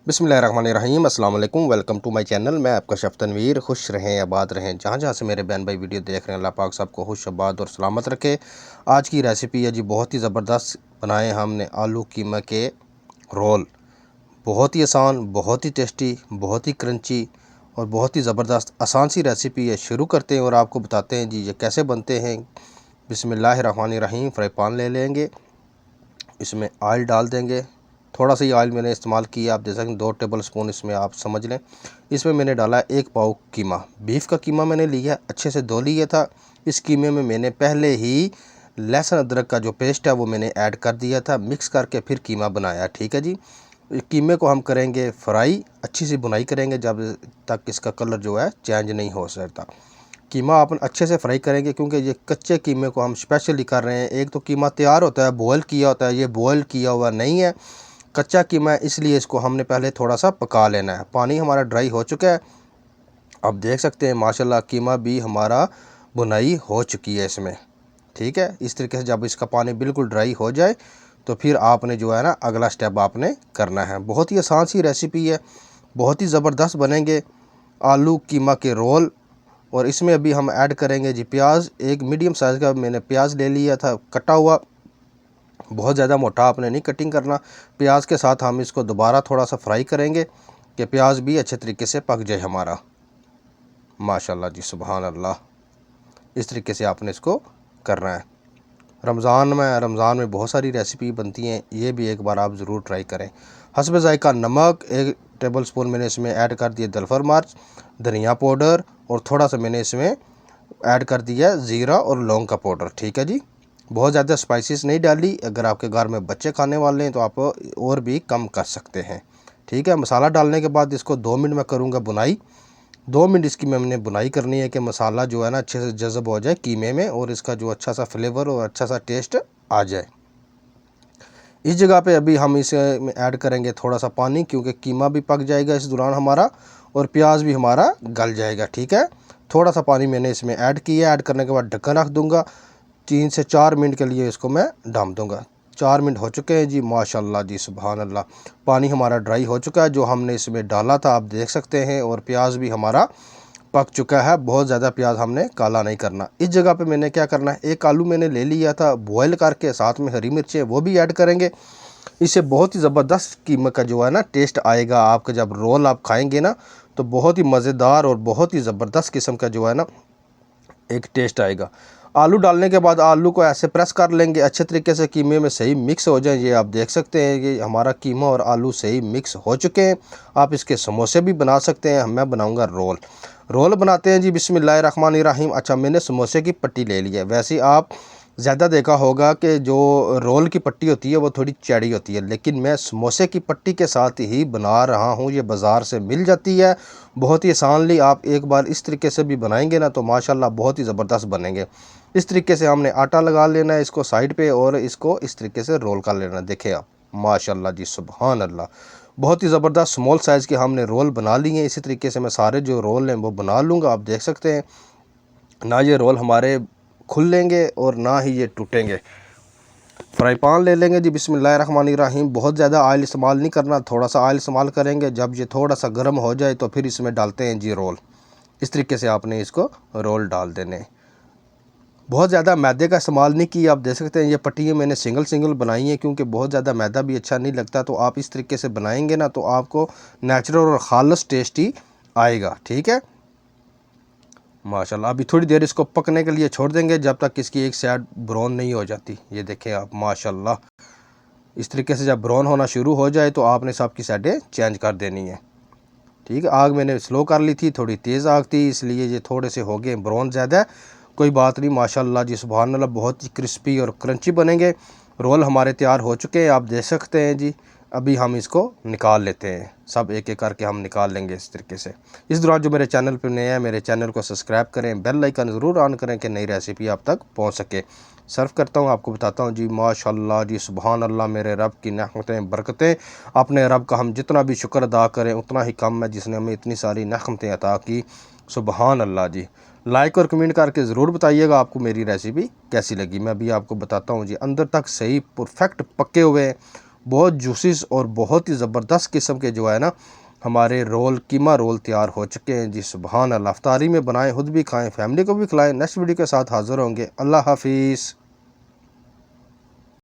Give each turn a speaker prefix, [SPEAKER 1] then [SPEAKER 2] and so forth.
[SPEAKER 1] बिस्मिल्लाहिर्रहमानिर्रहीम अस्सलाम वालेकुम। Welcome to my channel. मैं आपका शेफ़ तनवीर। खुश रहें, आबाद रहें, जहाँ जहाँ से मेरे बहन भाई वीडियो देख रहे हैं। अल्लाह पाक सबको खुश, आबाद और सलामत रखे। आज की रेसिपी है जी बहुत ही ज़बरदस्त। बनाए हमने आलू कीमा के रोल। बहुत ही आसान, बहुत ही टेस्टी, बहुत ही क्रंची और बहुत ही ज़बरदस्त आसान सी रेसिपी है। शुरू करते हैं और आपको बताते हैं जी ये कैसे बनते हैं। बिस्मिल्लाहिर्रहमानिर्रहीम। फ्राई पैन ले लेंगे, इसमें ऑयल डाल देंगे। थोड़ा सा ही ऑयल मैंने इस्तेमाल किया, आप देख सकते हैं 2 टेबल स्पून इसमें आप समझ लें। इसमें मैंने डाला 1 पाव कीमा, बीफ का कीमा मैंने लिया, अच्छे से धो लिया था। इस कीमे में मैंने पहले ही लहसुन अदरक का जो पेस्ट है वो मैंने ऐड कर दिया था, मिक्स करके फिर कीमा बनाया। ठीक है जी। कीमे को हम करेंगे फ्राई, अच्छी सी बुनाई करेंगे जब तक इसका कलर जो है चेंज नहीं हो सकता। कीमा अपन अच्छे से फ्राई करेंगे क्योंकि ये कच्चे कीमे को हम स्पेशली कर रहे हैं। एक तो कीमा तैयार होता है, बॉयल किया होता है, ये बॉयल किया हुआ नहीं है, कच्चा कीमा है, इसलिए इसको हमने पहले थोड़ा सा पका लेना है। पानी हमारा ड्राई हो चुका है, आप देख सकते हैं माशाल्लाह कीमा भी हमारा बुनाई हो चुकी है इसमें। ठीक है, इस तरीके से जब इसका पानी बिल्कुल ड्राई हो जाए तो फिर आपने जो है ना अगला स्टेप आपने करना है। बहुत ही आसान सी रेसिपी है, बहुत ही ज़बरदस्त बनेंगे आलू कीमा के रोल। और इसमें अभी हम ऐड करेंगे जी प्याज। एक मीडियम साइज़ का मैंने प्याज ले लिया था कटा हुआ, बहुत ज़्यादा मोटा आपने नहीं कटिंग करना। प्याज के साथ हम इसको दोबारा थोड़ा सा फ्राई करेंगे कि प्याज भी अच्छे तरीके से पक जाए हमारा। माशाल्लाह जी, सुभान अल्लाह। इस तरीके से आपने इसको करना है। रमज़ान में बहुत सारी रेसिपी बनती हैं, ये भी एक बार आप ज़रूर ट्राई करें। हस्ब ज़ायक़ा नमक 1 टेबल स्पून मैंने इसमें ऐड कर दिया, दलफर मिर्च, धनिया पाउडर और थोड़ा सा मैंने इसमें ऐड कर दिया ज़ीरा और लौंग का पाउडर। ठीक है जी। बहुत ज़्यादा स्पाइसेस नहीं डाली, अगर आपके घर में बच्चे खाने वाले हैं तो आप और भी कम कर सकते हैं। ठीक है। मसाला डालने के बाद इसको 2 मिनट में करूँगा बुनाई। 2 मिनट इसकी मैंने बुनाई करनी है कि मसाला जो है ना अच्छे से जज़ब हो जाए कीमे में और इसका जो अच्छा सा फ्लेवर और अच्छा सा टेस्ट आ जाए। इस जगह पे अभी हम इसे ऐड करेंगे थोड़ा सा पानी, क्योंकि कीमा भी पक जाएगा इस दौरान हमारा और प्याज भी हमारा गल जाएगा। ठीक है। थोड़ा सा पानी मैंने इसमें ऐड किया। ऐड करने के बाद ढक्कन रख दूँगा, 3 से 4 मिनट के लिए इसको मैं ढाँप दूँगा। 4 मिनट हो चुके हैं जी, माशाल्लाह जी, सुभान अल्लाह। पानी हमारा ड्राई हो चुका है जो हमने इसमें डाला था, आप देख सकते हैं, और प्याज भी हमारा पक चुका है। बहुत ज़्यादा प्याज हमने काला नहीं करना। इस जगह पे मैंने क्या करना है, 1 आलू मैंने ले लिया था बॉयल करके, साथ में हरी मिर्चें वो भी ऐड करेंगे। इससे बहुत ही ज़बरदस्त कीमा का जो है ना टेस्ट आएगा। आपका जब रोल आप खाएंगे ना तो बहुत ही मज़ेदार और बहुत ही ज़बरदस्त किस्म का जो है ना एक टेस्ट आएगा। आलू डालने के बाद आलू को ऐसे प्रेस कर लेंगे अच्छे तरीके से, कीमे में सही मिक्स हो जाए। ये आप देख सकते हैं कि हमारा कीमा और आलू सही मिक्स हो चुके हैं। आप इसके समोसे भी बना सकते हैं, मैं बनाऊंगा रोल। रोल बनाते हैं जी, बिस्मिल्लाहिर्रहमानिर्रहीम। अच्छा, मैंने समोसे की पट्टी ले ली है। वैसे आप ज़्यादा देखा होगा कि जो रोल की पट्टी होती है वो थोड़ी चौड़ी होती है, लेकिन मैं समोसे की पट्टी के साथ ही बना रहा हूँ। ये बाज़ार से मिल जाती है, बहुत ही आसानली। आप एक बार इस तरीके से भी बनाएंगे ना तो माशाल्लाह बहुत ही ज़बरदस्त बनेंगे। इस तरीके से हमने आटा लगा लेना है इसको साइड पे और इसको इस तरीके से रोल कर लेना। देखें आप, माशाल्लाह जी, सुभान अल्लाह। बहुत ही ज़बरदस्त स्मॉल साइज़ के हमने रोल बना लिए हैं। इसी तरीके से मैं सारे जो रोल हैं वो बना लूँगा। आप देख सकते हैं ना, ये रोल हमारे खुलेंगे और ना ही ये टूटेंगे। फ्राई पैन ले लेंगे जी, बिस्मिल्लाहिर्रहमानिर्रहीम। बहुत ज़्यादा ऑयल इस्तेमाल नहीं करना, थोड़ा सा ऑयल इस्तेमाल करेंगे। जब ये थोड़ा सा गर्म हो जाए तो फिर इसमें डालते हैं जी रोल। इस तरीके से आपने इसको रोल डाल देने। बहुत ज़्यादा मैदे का इस्तेमाल नहीं किया। आप देख सकते हैं ये पट्टियाँ मैंने सिंगल सिंगल बनाई हैं, क्योंकि बहुत ज़्यादा मैदा भी अच्छा नहीं लगता। तो आप इस तरीके से बनाएंगे ना तो आपको नेचुरल और खालस टेस्ट ही आएगा। ठीक है। माशाल्लाह। अभी थोड़ी देर इसको पकने के लिए छोड़ देंगे जब तक इसकी एक साइड ब्राउन नहीं हो जाती। ये देखें आप, माशाल्लाह। इस तरीके से जब ब्राउन होना शुरू हो जाए तो आपने सबकी साइडें चेंज कर देनी है। ठीक है। आग मैंने स्लो कर ली थी, थोड़ी तेज़ आग थी, इसलिए ये थोड़े से हो गए ब्राउन ज़्यादा। कोई बात नहीं, माशाल्लाह जी, सुभान अल्लाह। बहुत ही क्रिस्पी और क्रंची बनेंगे। रोल हमारे तैयार हो चुके हैं, आप देख सकते हैं जी। अभी हम इसको निकाल लेते हैं, सब एक एक करके हम निकाल लेंगे इस तरीके से। इस दौरान जो मेरे चैनल पर नए हैं, मेरे चैनल को सब्सक्राइब करें, बेल आइकन ज़रूर ऑन करें कि नई रेसिपी आप तक पहुंच सके। सर्व करता हूं, आपको बताता हूं जी, माशाल्लाह जी, सुभान अल्लाह। मेरे रब की नेमतें, बरकतें। अपने रब का हम जितना भी शुक्र अदा करें उतना ही कम है, जिसने हमें इतनी सारी नेमतें अता की। सुभान अल्लाह जी। लाइक और कमेंट करके ज़रूर बताइएगा आपको मेरी रेसिपी कैसी लगी। मैं अभी आपको बताता हूँ जी, अंदर तक सही परफेक्ट पके हुए हैं, बहुत जूसिस और बहुत ही ज़बरदस्त किस्म के जो है ना हमारे रोल कीमा रोल तैयार हो चुके हैं जी। सुभान अल्लाह। इफ्तारी में बनाएं, खुद भी खाएं, फैमिली को भी खिलाएं। नेक्स्ट वीडियो के साथ हाज़िर होंगे। अल्लाह हाफिज़।